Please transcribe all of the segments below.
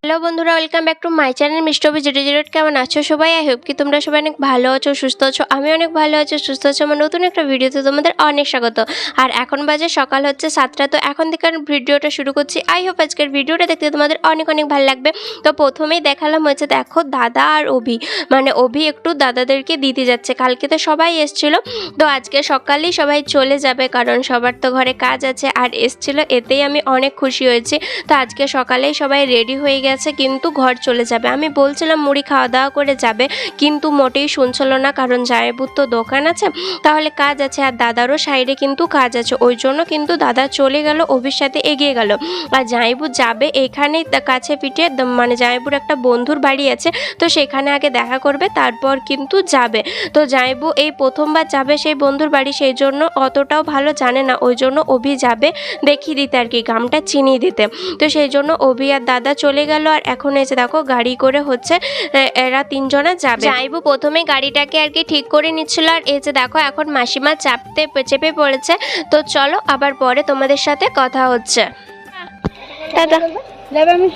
Hello বন্ধুরা, welcome back to my channel mister B 008। কেমন আছো সবাই? আই হোপ কি তোমরা সবাই অনেক ভালো আছো, সুস্থ আছো। আমি অনেক ভালো আছি, সুস্থ আছি। আমার নতুন একটা ভিডিওতে তোমাদের অনেক স্বাগত। আর এখন বাজে সকাল হচ্ছে 7টা। তো এখন থেকে ভিডিওটা শুরু করছি। আই হোপ আজকের ভিডিওটা দেখতে তোমাদের অনেক অনেক ভালো লাগবে। তো প্রথমেই দেখালাম হচ্ছে দেখো দাদা আর অভি একটু দাদাদেরকে দিতে যাচ্ছে। কালকে তো সবাই এসছিল, তো আজকে সকালেই সবাই চলে যাবে, কারণ সবার তো ঘরে কাজ আছে। আর এসছিল, এতেই আমি অনেক খুশি হয়েছি। তো আজকে সকালেই সবাই রেডি হয়ে গেছে, কিন্তু ঘর চলে যাবে। আমি বলছিলাম মুড়ি খাওয়া দাওয়া করে যাবে, কিন্তু মোটেই শুনছিল না, কারণ জায়েবুর তো দোকান আছে, তাহলে কাজ আছে, আর দাদারও সাইডে কিন্তু কাজ আছে। ওই জন্য কিন্তু দাদা চলে গেল, অভির সাথে এগিয়ে গেল। আর জায়েবু যাবে এখানেই কাছে পিঠে, জায়েবুর একটা বন্ধুর বাড়ি আছে, তো সেখানে আগে দেখা করবে, তারপর কিন্তু যাবে। তো জায়েবু এই প্রথমবার যাবে সেই বন্ধুর বাড়ি, সেই জন্য অতটাও ভালো জানে না। ওই জন্য অভি যাবে দেখিয়ে দিতে, আর কি গ্রামটা চিনিয়ে দিতে। তো সেই জন্য অভি আর দাদা চলে গেল। আর এখন এসে দেখো গাড়ি করে হচ্ছে এরা তিনজনা যাবে। জায়েবু প্রথমে গাড়িটাকে আর কি ঠিক করে নিচ্ছিল, আর এই যে দেখো এখন মাসিমা চেপে পড়েছে। তো চলো আবার পরে তোমাদের সাথে কথা হচ্ছে। দাদা যাবে আমি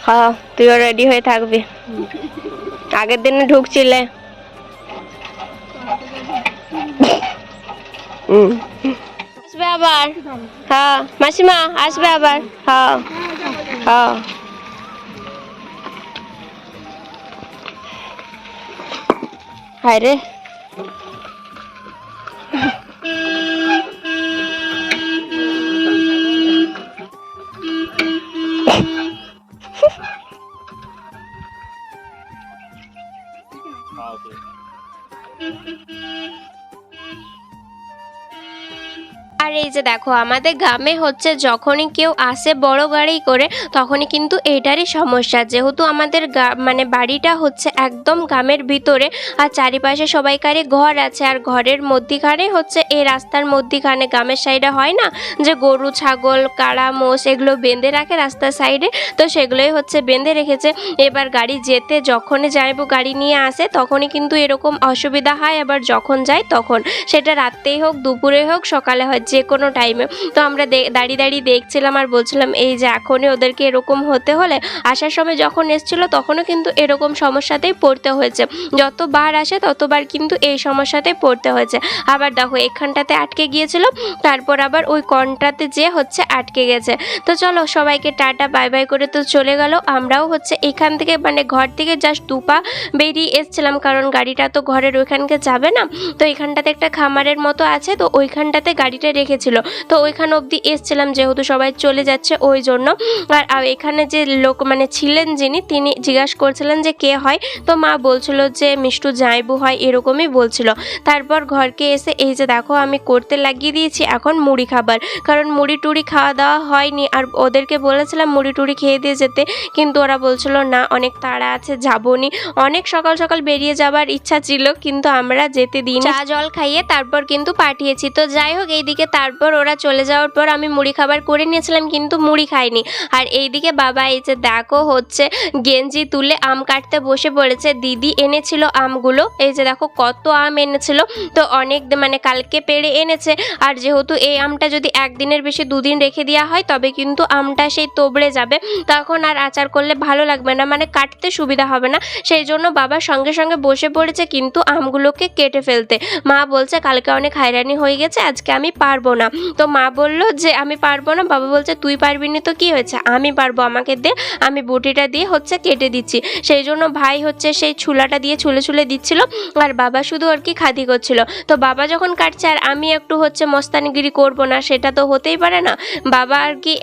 হ্যাঁ, তুইও রেডি হয়ে থাকবি। আগের দিনে ঢুকছিলে। আসবে আবার, হ্যাঁ মাসিমা আসবে আবার, হ্যাঁ হ্যাঁ। হায় রে, আর এই যে দেখো আমাদের গ্রামে হচ্ছে যখনই কেউ আসে বড় গাড়ি করে, তখনই কিন্তু এটারই সমস্যা। যেহেতু আমাদের বাড়িটা হচ্ছে একদম গ্রামের ভিতরে, আর চারিপাশে সবাইকারই ঘর আছে, আর ঘরের মধ্যিখানে হচ্ছে এই রাস্তার মধ্যিখানে গ্রামের সাইডে হয় না যে গরু ছাগল কাড়া মোষ এগুলো বেঁধে রাখে রাস্তার সাইডে, তো সেগুলোই হচ্ছে বেঁধে রেখেছে। এবার গাড়ি যেতে যখনই যাইবো গাড়ি নিয়ে আসে, তখনই কিন্তু এরকম অসুবিধা হয়। আবার যখন যায় তখন, সেটা রাত্রেই হোক দুপুরে হোক সকালে হয়, যে কোনো টাইমে। তো আমরা দাঁড়িয়ে দেখছিলাম আর বলছিলাম এই যে এখনই ওদেরকে এরকম হতে হলে, আসার সময় যখন এসছিল তখনও কিন্তু এরকম সমস্যাতেই পড়তে হয়েছে। যতবার আসে ততবার কিন্তু এই সমস্যাতেই পড়তে হয়েছে। আবার দেখো এখানটাতে আটকে গিয়েছিল, তারপর আবার ওই কর্নটাতে যে হচ্ছে আটকে গেছে। তো চলো সবাইকে টাটা বাই বাই করে তো চলে গেল। আমরাও হচ্ছে এখান থেকে ঘর থেকে জাস্ট দুপা বেরিয়ে এসছিলাম, কারণ গাড়িটা তো ঘরের ওইখানকে যাবে না। তো এখানটাতে একটা খামারের মতো আছে, তো ওইখানটাতে গাড়িটা রেখেছিল, তো ওইখান অবধি এসছিলাম, যেহেতু সবাই চলে যাচ্ছে ওই জন্য। আর এখানে যে লোক ছিলেন যিনি, তিনি জিজ্ঞাসা করছিলেন যে কে হয়, তো মা বলছিল যে মিষ্টু জায়েবু হয়, এরকমই বলছিল। তারপর ঘরকে এসে এই যে দেখো আমি করতে লাগিয়ে দিয়েছি এখন মুড়ি খাবার, কারণ মুড়ি টুড়ি খাওয়া দাওয়া হয়নি। আর ওদেরকে বলেছিলাম মুড়ি টুড়ি খেয়ে দিয়ে যেতে, কিন্তু ওরা বলছিল না অনেক তাড়া আছে যাবনি। অনেক সকাল সকাল বেরিয়ে যাবার ইচ্ছা ছিল, কিন্তু আমরা যেতে দিই, চা জল খাইয়ে তারপর কিন্তু পাঠিয়েছি। তো যাই হোক, এইদিকে তারপর ওরা চলে যাওয়ার পর আমি মুড়ি খাবার করে নিয়েছিলাম, কিন্তু মুড়ি খাইনি। আর এইদিকে বাবা এই যে দেখো হচ্ছে গেঞ্জি তুলে আম কাটতে বসে পড়েছে। দিদি এনেছিল আমগুলো, এই যে দেখো কত আম এনেছিল, তো অনেক কালকে পেড়ে এনেছে। আর যেহেতু এই আমটা যদি একদিনের বেশি দুদিন রেখে দেওয়া হয়, তবে কিন্তু আমটা সেই তোবড়ে যাবে, তখন আর আচার করলে ভালো লাগবে না, কাটতে সুবিধা হবে না। সেই জন্য বাবা সঙ্গে সঙ্গে বসে পড়েছে কিন্তু আমগুলোকে কেটে ফেলতে। মা বলছে কালকে অনেক হয়রানি হয়ে গেছে, আজকে আমি পারবো না। তো মা বললো যে আমি পারবো না। বাবা বলছে তুই পারবি না তো কি হয়েছে, আমি পারবো, আমাকে দে, আমি বটিটা দিয়ে হচ্ছে কেটে দিচ্ছি। সেই জন্য ভাই হচ্ছে সেই ছুলাটা দিয়ে ছুলে দিচ্ছিল, আর বাবা শুধু আর কি খাতি করছিল। তো বাবা যখন কাটছে আর আমি একটু হচ্ছে মস্তানিগিরি করবো না, সেটা তো হতেই পারে না। বাবা আর কি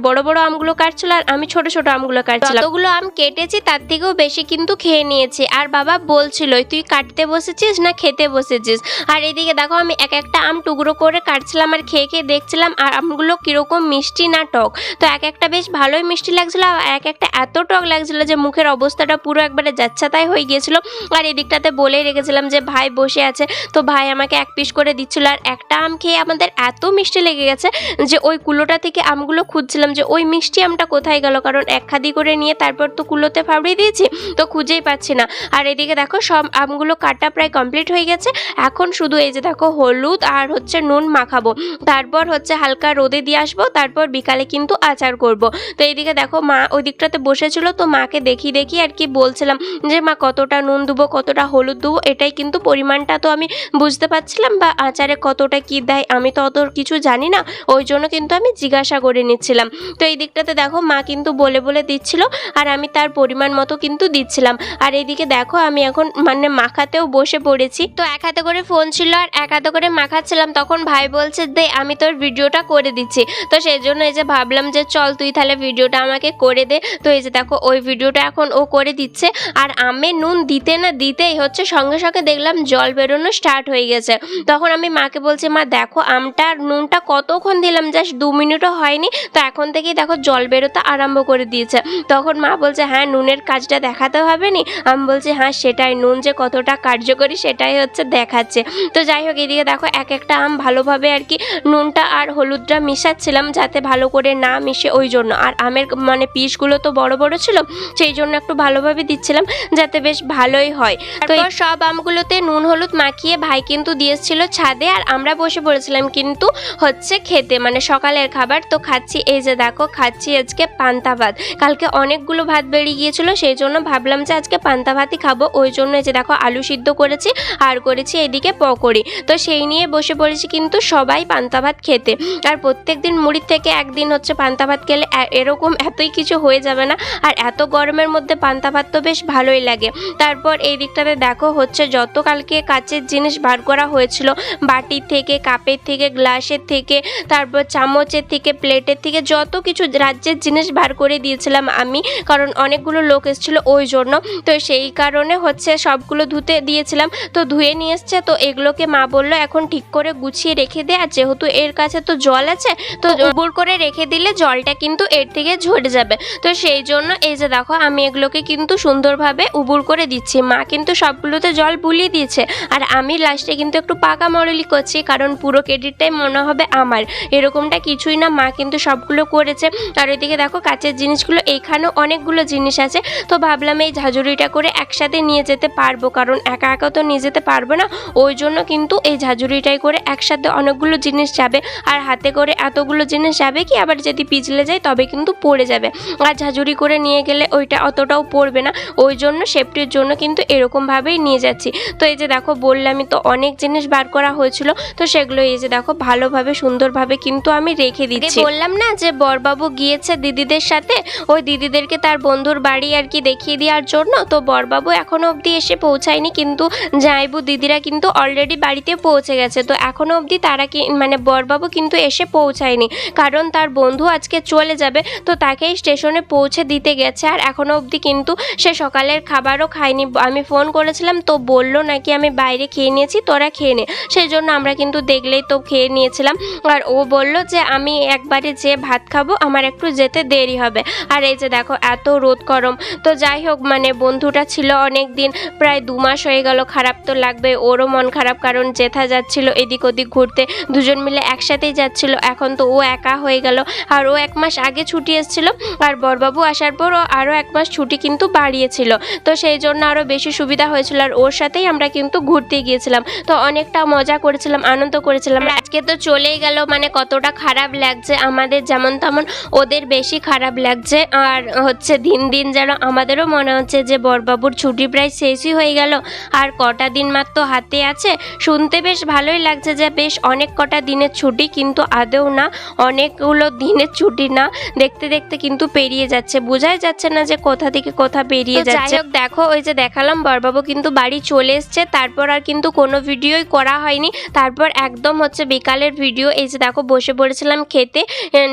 বড় বড় আমগুলো কাটছিল, আর আমি ছোট ছোট আমগুলো কাটছিলাম। যতগুলো আম কেটেছি তার থেকেও বেশি কিন্তু খেয়ে নিয়েছি। আর বাবা বলছিল তুই কাটতে বসেছিস না খেতে বসেছিস। আর এদিকে দেখো আমি এক একটা আম টুকরো করে কাটছিলাম, খাচ্ছিলাম আর খেয়ে খেয়ে দেখছিলাম আর আমগুলো কীরকম মিষ্টি না টক। তো এক একটা বেশ ভালোই মিষ্টি লাগছিলো আর এক একটা এত টক লাগছিলো যে মুখের অবস্থাটা পুরো একবারে যাচ্ছাতাই হয়ে গিয়েছিলো। আর এদিকটাতে বলেই রেখেছিলাম যে ভাই বসে আছে, তো ভাই আমাকে এক পিস করে দিচ্ছিলো। আর একটা আম খেয়ে আমাদের এত মিষ্টি লেগে গেছে যে ওই কুলোটা থেকে আমগুলো খুঁজছিলাম যে ওই মিষ্টি আমটা কোথায় গেল, কারণ এক খাদি করে নিয়ে তারপর তো কুলোতে ফাবড়িয়ে দিয়েছি, তো খুঁজেই পাচ্ছি না। আর এদিকে দেখো সব আমগুলো কাটা প্রায় কমপ্লিট হয়ে গেছে। এখন শুধু এই যে দেখো হলুদ আর হচ্ছে নুন মাখাবো, তারপর হচ্ছে হালকা রোদে দিয়ে আসবো, তারপর বিকালে কিন্তু আচার করব। তো এইদিকে দেখো মা ওই দিকটাতে বসেছিল, তো মাকে দেখি দেখি আর কি বলছিলাম যে মা কতটা নুন দেবো কতটা হলুদ দেবো, এটাই কিন্তু পরিমাণটা তো আমি বুঝতে পারছিলাম, বা আচারে কতটা কি দেয় আমি তো অত কিছু জানি না, ওই জন্য কিন্তু আমি জিজ্ঞাসা করে নিচ্ছিলাম। তো এই দিকটাতে দেখো মা কিন্তু বলে বলে দিচ্ছিল আর আমি তার পরিমাণ মতো কিন্তু দিচ্ছিলাম। আর এইদিকে দেখো আমি এখন মানে মাখাতেও বসে পড়েছি। তো এক হাতে করে ফোন ছিল আর এক হাতে করে মাখাচ্ছিলাম, তখন ভাই বলছে দে আমি তোর ভিডিওটা করে দিচ্ছি। তো সেই জন্য এই যে ভাবলাম যে চল তুই তাহলে ভিডিওটা আমাকে করে দে। তো এই যে দেখো ওই ভিডিওটা এখন ও করে দিচ্ছে। আর আমে নুন দিতে না দিতেই হচ্ছে সঙ্গে সঙ্গে দেখলাম জল বেরোনো স্টার্ট হয়ে গেছে। তখন আমি মাকে বলছি মা দেখো আমটার নুনটা কতক্ষণ দিলাম, জাস্ট 2 মিনিটও হয়নি, তো এখন থেকেই দেখো জল বেরোতে আরম্ভ করে দিয়েছে। তখন মা বলছে হ্যাঁ নুনের কাজটা দেখাতে হবে নি। আমি বলছি হ্যাঁ সেটাই, নুন যে কতটা কার্যকরী সেটাই হচ্ছে দেখাচ্ছে। তো যাই হোক এদিকে দেখো এক একটা আম ভালোভাবে আর কি নুনটা আর হলুদটা মিশাচ্ছিলাম যাতে ভালো করে না মিশে, ওই জন্য। আর আমের মানে পিসগুলো তো বড় বড় ছিল, সেই জন্য একটু ভালোভাবে দিচ্ছিলাম যাতে বেশ ভালোই হয়। তো সব আমগুলোতে নুন হলুদ মাখিয়ে ভাই কিন্তু দিয়েছিল ছাদে, আর আমরা বসে পড়েছিলাম কিন্তু হচ্ছে খেতে, মানে সকালের খাবার। তো খাচ্ছি এই যে দেখো খাচ্ছি আজকে পান্তা ভাত। কালকে অনেকগুলো ভাত বেরিয়ে গিয়েছিল, সেই জন্য ভাবলাম যে আজকে পান্তা ভাতই খাবো, ওই জন্য এই যে দেখো আলু সিদ্ধ করেছি আর করেছি এদিকে পকোড়ি। তো সেই নিয়ে বসে পড়েছি কিন্তু সবাই পান্তা ভাত খেতে। আর প্রত্যেক দিন মুড়ির থেকে একদিন হচ্ছে পান্তা ভাত খেলে এরকম এতই কিছু হয়ে যাবে না। আর এত গরমের মধ্যে পান্তা ভাত তো বেশ ভালোই লাগে। তারপর এই দিকটাতে দেখো হচ্ছে যত কালকে কাচের জিনিস বার করা হয়েছিল, বাটির থেকে কাপের থেকে গ্লাসের থেকে তারপর চামচের থেকে প্লেটের থেকে যত কিছু রাজ্যের জিনিস বার করে দিয়েছিলাম আমি, কারণ অনেকগুলো লোক এসেছিল ওই জন্য। তো সেই কারণে হচ্ছে সবগুলো ধুতে দিয়েছিলাম, তো ধুয়ে নিয়ে এসছে। তো এগুলোকে মা বললো এখন ঠিক করে গুছিয়ে রেখে দে, আর যেহেতু এর কাছে তো জল আছে তো উবুর করে রেখে দিলে জলটা কিন্তু এর থেকে ঝরে যাবে। তো সেই জন্য এই যে দেখো আমি এগুলোকে কিন্তু সুন্দরভাবে উবুর করে দিচ্ছি। মা কিন্তু সবগুলোতে জল বুলিয়ে দিয়েছে আর আমি লাস্টে কিন্তু একটু পাকা মরলি করছি, কারণ পুরো ক্রেডিটটাই মনে হবে আমার, এরকমটা কিছুই না, মা কিন্তু সবগুলো করেছে। আর ওইদিকে দেখো কাচের জিনিসগুলো, এইখানেও অনেকগুলো জিনিস আছে, তো ভাবলাম এই ঝাঁঝুরিটা করে একসাথে নিয়ে যেতে পারবো, কারণ একা একা তো নিয়ে যেতে পারবো না, ওই জন্য কিন্তু এই ঝাঁঝুরিটাই করে একসাথে অনেকগুলো জিনিস যাবে। আর হাতে করে এতগুলো জিনিস যাবে কি, আবার যদি পিছলে যায় তবে কিন্তু পড়ে যাবে, আর ঝাঁঝুরি করে নিয়ে গেলে ওইটা অতটাও পড়বে না, ওই জন্য সেফটির জন্য কিন্তু এরকমভাবেই নিয়ে যাচ্ছি। তো এই যে দেখো বললামই তো অনেক জিনিস বার করা হয়েছিল, তো সেগুলো এই যে দেখো ভালোভাবে সুন্দরভাবে কিন্তু আমি রেখে দিচ্ছি। বললাম না যে বরবাবু গিয়েছে দিদিদের সাথে, ওই দিদিদেরকে তার বন্ধুর বাড়ি আর কি দেখিয়ে দেওয়ার জন্য। তো বরবাবু এখনো অবধি এসে পৌঁছায়নি, কিন্তু জামাইবু দিদিরা কিন্তু অলরেডি বাড়িতে পৌঁছে গেছে। তো এখনো অবধি তারা কি মানে বরবাবু কিন্তু এসে পৌঁছায়নি, কারণ তার বন্ধু আজকে চলে যাবে, তো তাকেই স্টেশনে পৌঁছে দিতে গেছে। আর এখনো অবধি কিন্তু সে সকালের খাবারও খায়নি। আমি ফোন করেছিলাম তো বললো নাকি আমি বাইরে খেয়ে নিয়েছি, তোরা খেয়ে নে, সেই জন্য আমরা কিন্তু দেখলেই তো খেয়ে নিয়েছিলাম। আর ও বলল যে আমি একবারে যে ভাত খাবো, আমার একটু যেতে দেরি হবে। আর এই যে দেখো এত রোদ গরম, তো যাই হোক মানে বন্ধুটা ছিল অনেক দিন, প্রায় 2 মাস হয়ে গেল, খারাপ তো লাগবে, ওরও মন খারাপ, কারণ জেঠা যাচ্ছিল এদিক ওদিক ঘুরতে, দুজন মিলে একসাথেই যাচ্ছিল, এখন তো ও একা হয়ে গেল। আর ও 1 মাস আগে ছুটি এসেছিল, আর বরবাবু আসার পর ও আরও 1 মাস ছুটি কিন্তু বাড়িয়েছিল, তো সেই জন্য আরও বেশি সুবিধা হয়েছিল। আর ওর সাথেই আমরা কিন্তু ঘুরতে গিয়েছিলাম, তো অনেকটা মজা করেছিলাম, আনন্দ করেছিলাম। আজকে তো চলেই গেল, মানে কতটা খারাপ লাগছে, আমাদের যেমন তেমন ওদের বেশি খারাপ লাগছে। আর হচ্ছে দিন দিন যেন আমাদেরও মনে হচ্ছে যে বরবাবুর ছুটি প্রায় শেষই হয়ে গেল, আর কটা দিন মাত্র হাতে আছে। শুনতে বেশ ভালোই লাগছে যে বেশ অনেক কটা দিনের ছুটি, কিন্তু আদৌ না অনেকগুলো দিনের ছুটি না, দেখতে দেখতে কিন্তু পেরিয়ে যাচ্ছে, বোঝাই যাচ্ছে না যে কোথা থেকে কোথা পেরিয়ে যাচ্ছে। যাই হোক দেখো ওই যে দেখালাম বরবাবু কিন্তু বাড়ি চলে এসছে, তারপর আর কিন্তু কোনো ভিডিওই করা হয়নি। তারপর একদম হচ্ছে বিকালের ভিডিও, এই যে দেখো বসে পড়েছিলাম খেতে,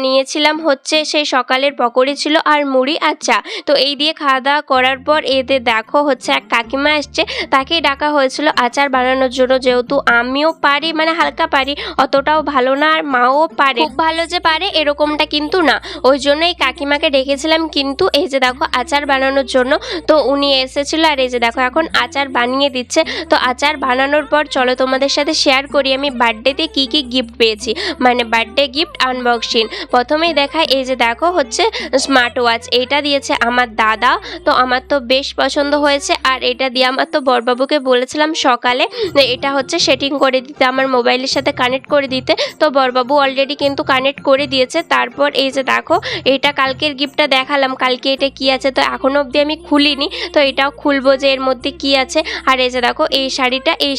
নিয়েছিলাম হচ্ছে সেই সকালের পকোড়ি ছিল আর মুড়ি আর চা। তো এই দিয়ে খাওয়া দাওয়া করার পর এতে দেখো হচ্ছে এক কাকিমা এসছে, তাকেই ডাকা হয়েছিল আচার বানানোর জন্য, যেহেতু আমিও পারি মানে হালকা পারি, অতটাও ভালো না, আর মাও পারে, খুব ভালো যে পারে এরকমটা কিন্তু না। ওই জন্যই কাকিমাকে ডেকেছিলাম কিন্তু এই যে দেখো আচার বানানোর জন্য। তো উনি এসেছিল আর এই যে দেখো এখন আচার বানিয়ে দিচ্ছে। তো আচার বানানোর পর চলো তোমাদের সাথে শেয়ার করি আমি বার্থডেতে কি কি গিফট পেয়েছি, মানে বার্থডে গিফট আনবক্সিং। প্রথমেই দেখায় এই যে দেখো হচ্ছে স্মার্ট ওয়াচ, এইটা দিয়েছে আমার দাদা। তো আমার তো বেশ পছন্দ হয়েছে, আর এটা দিয়ে আমার তো বড়বাবুকে বলেছিলাম সকালে এটা হচ্ছে সেটিং করে দিতে, আমার মোবাইলের সাথে কানেক্ট করে দিতে। তো বড়বাবু অলরেডি কিন্তু কানেক্ট করে দিয়েছে। তারপর এই যে দেখো এটা কালকের গিফটটা দেখালাম, কালকে এটা কি আছে তো এখনো অবধি আমি খুলিনি, তো এটাও খুলবো যে এর মধ্যে কি আছে। আর এই যে দেখো এই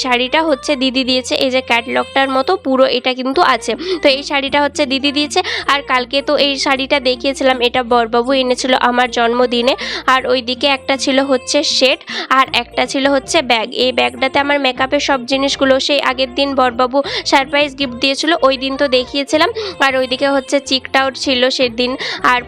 শাড়িটা হচ্ছে দিদি দিয়েছে, এই যে ক্যাটলগটার মতো পুরো এটা কিন্তু আছে। তো এই শাড়িটা হচ্ছে দিদি দিয়েছে। আর কালকে তো এই শাড়িটা দেখিয়েছিলাম, এটা বড়বাবু এনেছিল আমার জন্মদিনে। আর ওইদিকে একটা ছিল হচ্ছে সেট, আর একটা ছিল হচ্ছে ব্যাগ। এই ব্যাগটাতে আমার মেকআপের সব জিনিসগুলো সেই আগের দিন বড়বাবু সারপ্রাইজ গিফট দিয়েছিল, ওই দিন তো দেখিয়েছিলাম। আর ওইদিকে হচ্ছে চিকটাও ছিল সেদিন। আর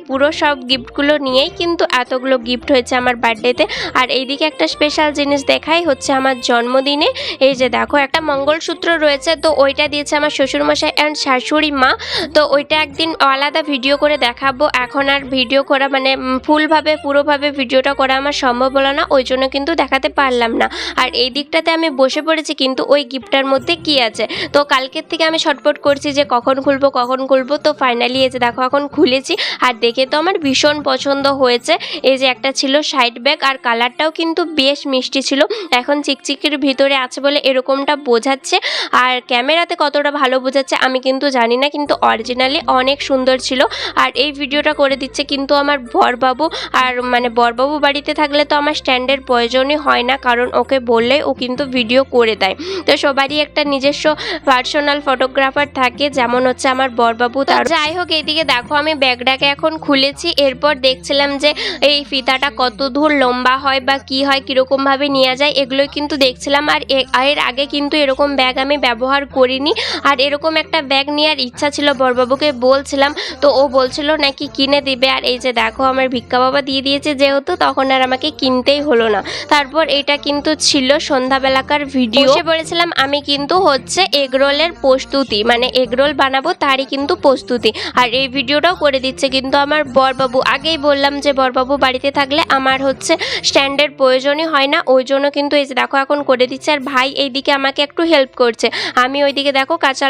পুরো সব গিফটগুলো নিয়েই কিন্তু এতগুলো গিফট হয়েছে আমার বার্থডেতে। আর এইদিকে একটা স্পেশাল জিনিস দেখাই হচ্ছে আমার জন্মদিনে, এই যে দেখো একটা মঙ্গলসূত্র রয়েছে। তো ওইটা দিয়েছে আমার শ্বশুরমশাই অ্যান্ড শাশুড়ি মা। তো ওইটা একদিন আলাদা ভিডিও করে দেখাবো, এখন আর ভিডিও করা মানে পুরোভাবে ভিডিওটা করা আমার সম্ভব হলো না, ওই জন্য কিন্তু দেখাতে পারলাম না। আর এই দিকটাতে আমি বসে পড়েছি কিন্তু ওই গিফটটার মধ্যে কি আছে। তো কালকের থেকে আমি ছটফট করছি যে কখন খুলবো। তো ফাইনালি এই যে দেখো এখন খুলেছি, আর দেখে তো আমার ভীষণ পছন্দ হয়েছে। এই যে একটা ছিল সাইড ব্যাগ, আর কালারটাও কিন্তু বেশ মিষ্টি ছিল। এখন চিকচিকির ভিতরে আছে বলে এরকমটা বোঝাচ্ছে, আর ক্যামেরাতে কতটা ভালো বোঝাচ্ছে আমি কিন্তু জানি না, কিন্তু অরিজিনালি অনেক সুন্দর ছিল। আর এই ভিডিওটা করে দিচ্ছে কিন্তু আমার বরবাবু। আর মানে বরবাবু বাড়িতে থাকলে তো আমার স্ট্যান্ডের প্রয়োজনই হয় না, কারণ ওকে বললে ও কিন্তু ভিডিও করে দেয়। তো সবারই একটা নিজস্ব পার্সোনাল ফটোগ্রাফার থাকে, যেমন হচ্ছে আমার বরবাবু। তার যাই হোক এইদিকে দেখো আমি ব্যাগটাকে এখন খুলেছি। এরপর দেখছিলাম যে এই ফিতাটা কত দূর লম্বা হয় বা কি হয়, কীরকমভাবে নেওয়া যায়, এগুলোই কিন্তু দেখছিলাম। আর এর আগে কিন্তু এরকম ব্যাগ আমি ব্যবহার করিনি, আর এরকম একটা ব্যাগ নেওয়ার ইচ্ছা ছিল, বরবাবুকে বলছিলাম। তো ও বলছিল নাকি কিনে দিবে। আর এই যে দেখো আমার ভিক্ষা বাবা দিয়ে দিয়েছে যেহেতু, তখন আর আমাকে কিনতেই হলো না। তারপর এটা কিন্তু ছিল সন্ধ্যাবেলাকার ভিডিও, বসে পড়েছিলাম আমি কিন্তু হচ্ছে এগরোলের প্রস্তুতি, মানে এগরোল বানাবো তারই কিন্তু প্রস্তুতি। আর এই ভিডিওটাও করে দিচ্ছে কিন্তু আমার বরবাবু। আগেই বললাম যে বরবাবু বাড়িতে থাকলে আমার হচ্ছে স্ট্যান্ডের প্রয়োজনই হয় না, ওই জন্য কিন্তু এই যে দেখো এখন করে দিচ্ছে। আর ভাই এইদিকে আমাকে একটু হেল্প করছে, আমি ওইদিকে দেখো কাঁচা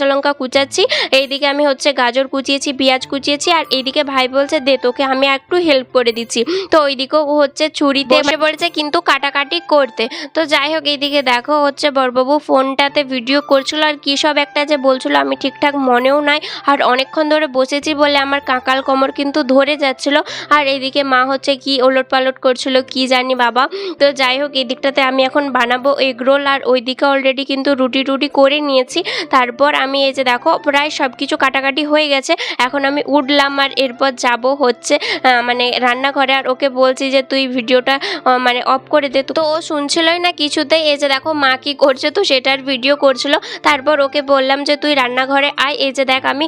লঙ্কা কুচাচ্ছি, এইদিকে আমি হচ্ছে গাজর কুচিয়েছি, পেঁয়াজ কুচিয়েছি। আর এইদিকে ভাই বলছে দে তোকে আমি একটু হেল্প করে দিচ্ছি। তো ওইদিকেও ও হচ্ছে ছুরিতে বসে পড়েছে কিন্তু কাটাকাটি করতে। তো যাই হোক এইদিকে দেখো হচ্ছে বরবাবু ফোনটাতে ভিডিও করছিল, আর কী সব একটা যে বলছিল আমি ঠিকঠাক মনেও নাই। আর অনেকক্ষণ ধরে বসেছি বলে আমার কাঁকাল কোমর কিন্তু ধরে যাচ্ছিল। আর এইদিকে মা হচ্ছে কি ওলট পালট করছিল কি জানি বাবা। তো যাই হোক এই দিকটাতে আমি এখন বানাবো এগরোল, আর ওইদিকে অলরেডি কিন্তু রুটি করে নিয়েছি। তারপর আমি এই যে দেখো প্রায় সব কিছু কাটাকাটি হয়ে গেছে, এখন আমি উঠলাম আর এরপর যাব হচ্ছে মানে রান্নাঘরে। আর ওকে বলছি যে তুই ভিডিওটা মানে অফ করে দে, তো ও শুনছিলই না কিছুতেই। এই যে দেখো মা কি করছে, তো সেটার ভিডিও করছিল। তারপর ওকে বললাম যে তুই রান্নাঘরে আয়, এই যে দেখ আমি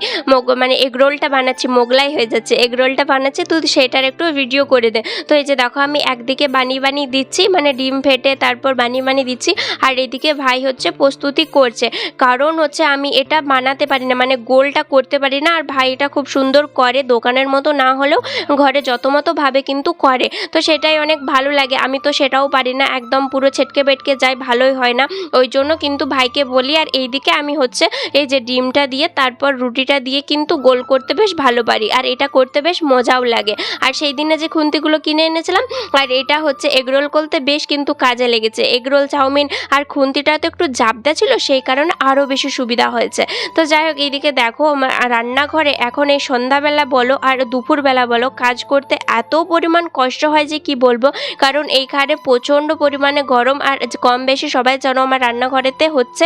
মানে এগরোলটা বানাচ্ছি, মোগলাই হয়ে যাচ্ছে, এগরোলটা বানাচ্ছি, তুই সেটার একটু ভিডিও করে দে। তো এই যে দেখো আমি একদিকে বানিয়ে দিচ্ছি, মানে ডিম ফেটে তারপর বানিয়ে দিচ্ছি। আর এদিকে ভাই হচ্ছে প্রস্তুতি করছে, কারণ হচ্ছে আমি এটা বানাতে পারি না, মানে গোলটা করতে পারি না। আর ভাই এটা খুব সুন্দর করে, দোকানের মতো না হলেও ঘরে যত মতো ভাবে কিন্তু করে, তো সেটাই অনেক ভালো লাগে। আমি তো সেটাও পারি না, একদম পুরো ছেটকে বেটকে যায়, ভালোই হয় না, ওই জন্য কিন্তু ভাইকে বলি। আর এইদিকে আমি হচ্ছে এই যে ডিমটা দিয়ে তারপর রুটিটা দিয়ে কিন্তু গোল করতে বেশ ভালো পারি, আর এটা করতে বেশ মজাও লাগে। আর সেই দিনে যে খুন্তিগুলো কিনে এনেছিলাম, আর এটা হচ্ছে এগরোল করতে বেশ কিন্তু কাজে লেগেছে। এগরোল চাউমিন আর খুন্তিটা তো একটু জাবদা ছিল, সেই কারণে আরও বেশি সুবিধা হয়েছে। তো যাই হোক এইদিকে দেখো আমার রান্নাঘরে এখন এই সন্ধ্যাবেলা বলো আর দুপুরবেলা বলো কাজ করতে এত পরিমাণ কষ্ট হয় যে কি বলবো, কারণ এইখানে প্রচণ্ড পরিমাণে গরম। আর কম বেশি সবাই জানো আমার রান্নাঘরেতে হচ্ছে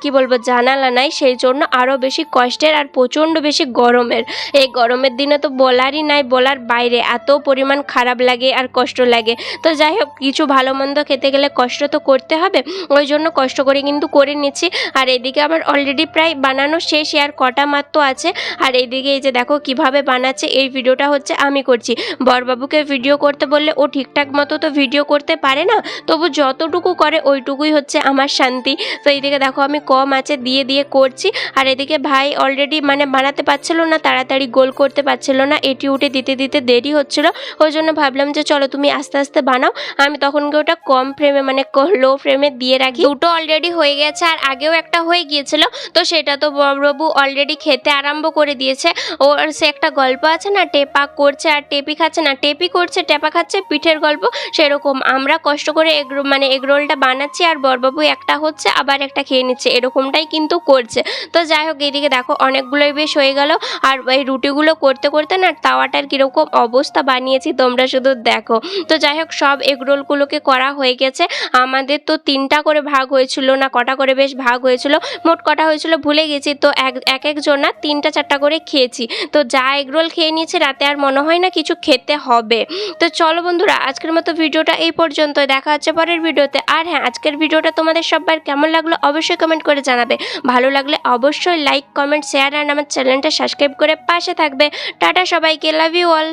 কি বলবো জানালা নাই, সেই জন্য আরও বেশি কষ্টের আর প্রচণ্ড বেশি গরমের। এই গরমের দিনে তো বলারই নাই, বলার বাইরে এত পরিমাণ খারাপ লাগে আর কষ্ট লাগে। তো যাই হোক কিছু ভালো মন্দ খেতে গেলে কষ্ট তো করতে হবে, ওই জন্য কষ্ট করে কিন্তু করে নিচ্ছি। আর এদিকে আমার অলরেডি প্রায় বানানো শেষ, আর কটা মাত্র আছে। আর এইদিকে এই যে দেখো কিভাবে বানাচ্ছে, এই ভিডিওটা হচ্ছে আমি করছি। বরবাবুকে ভিডিও করতে বললে ও ঠিকঠাক মতো তো ভিডিও করতে পারে না, তবু যতটুকু করে ওইটুকুই হচ্ছে আমার শান্তি। তো এইদিকে দেখো আমি কম আঁচে দিয়ে দিয়ে করছি। আর এদিকে ভাই অলরেডি মানে বানাতে পারছিল না, তাড়াতাড়ি গোল করতে পারছিল না, এটি উঠে দিতে দিতে দেরি হচ্ছিল। ওই জন্য ভাবলাম যে চলো তুমি আস্তে আস্তে বানাও। আমি তখন ওটা কম ফ্লেমে মানে লো ফ্লেমে দিয়ে রাখি। দুটো অলরেডি হয়ে গেছে আর আগেও একটা হয়ে গিয়েছিল, তো সেটা তো বড়বাবু অলরেডি খেতে আরম্ভ করে দিয়েছে। ওর সে একটা গল্প আছে না, টেপা করছে আর টেপি খাচ্ছে, না টেপি করছে টেপা খাচ্ছে, পিঠের গল্প সেরকম। আমরা কষ্ট করে মানে এগরোলটা বানাচ্ছি আর বড়বাবু একটা হচ্ছে আবার একটা খেয়ে নিচ্ছে, এরকমটাই কিন্তু করছে। তো যাই হোক, এইদিকে দেখো অনেকগুলোই বেশ হয়ে গেল। আর এই রুটিগুলো করতে করতে না তাওয়াটার কীরকম অবস্থা বানিয়েছি তোমরা শুধু দেখো। তো যাই হোক, সব এগরোলগুলোকে করা হয়ে গেছে। আমাদের তো 3টা করে ভাগ হয়েছিল, না কটা করে বেশ ভাগ হয়েছিল, মোট কটা হয়েছিল ভুলে গেছি। তো এক একজন না 3টা 4টা করে খেয়েছি। তো যা এগরোল খেয়ে নিয়েছে, রাতে আর মনে হয় না কিছু খেতে হবে। তো চলো বন্ধুরা, আজকের মতো ভিডিওটা এই পর্যন্ত, দেখা হচ্ছে পরের ভিডিওতে। আর হ্যাঁ, আজকের ভিডিওটা তোমাদের সবার কেমন লাগলো অবশ্যই কমেন্ট করে জানাবে। ভালো লাগলে অবশ্যই লাইক কমেন্ট শেয়ার আর আমার চ্যানেলটা সাবস্ক্রাইব করে পাশে থাকবে। টাটা সবাইকে, লাভ ইউ অল।